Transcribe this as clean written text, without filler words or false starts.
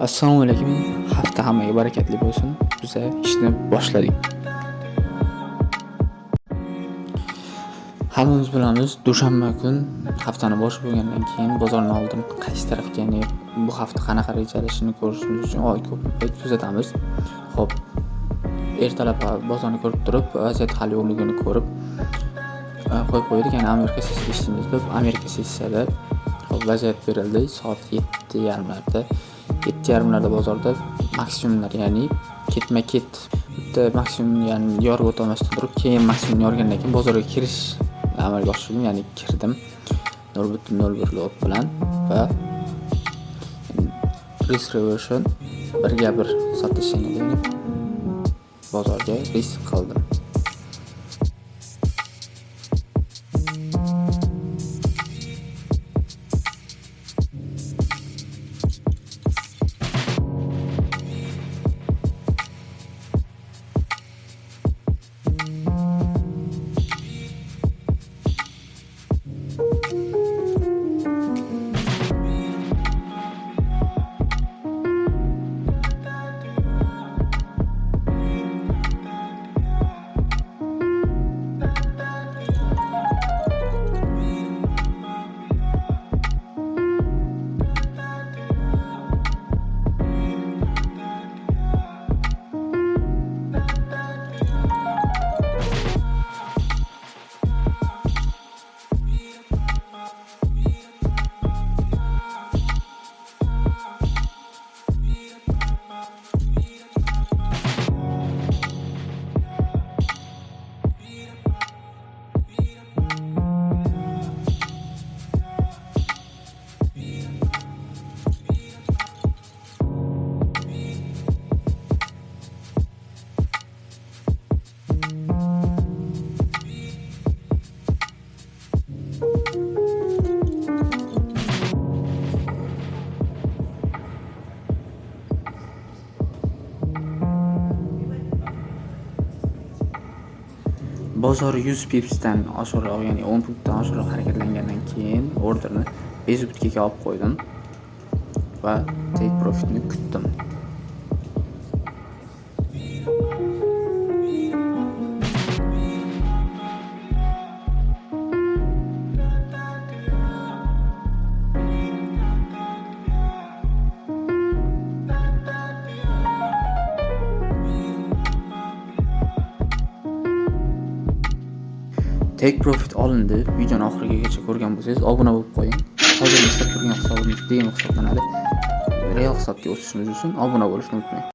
Assalomu alaykum. Hafta hammaga barakatli bo'lsin. Biz ishni boshladik. Hammamiz bilamiz, dushanba kun haftani bosh bo'lgandan keyin bozorni oldim. Qaysi tarafga, ya'ni bu hafta qanaqa rejalashishini ko'rishimiz uchun ko'p kuzatamiz. Xo'p, ertalab bozorni ko'rib turib, vaziyat hal yo'qligini ko'rib qo'yib qo'ydik. Ya'ni Amerika sessiyasida ishlaymiz deb, Amerika sessiyasida vaziyat berildi. Soat 7:30larda. 7:30larda bozorda maksimumlar, ya'ni ketma-ket bitta maksimum, ya'ni yorib o'tmasdan turib, keyin maksimum yorgandan keyin bozorga kirish amalga oshirdim, ya'ni kirdim 0.01 lot bilan va risk reversion 1/1 sotishini bozorga risk qildim. Bozor 100 pipsdan oshiqroq, ya'ni 10 pipdan oshiqroq harakatlangandan keyin orderni bezubitga olib qo'ydim va take profitni kutdim. Take profit olindi. Videoni oxirigacha ko'rgan bo'lsangiz, obuna bo'lib qo'ying. Hozir ishlab turgan hisobimiz degan hisoblanadi. Real hisobga o'tishimiz uchun obuna bo'lishni unutmang.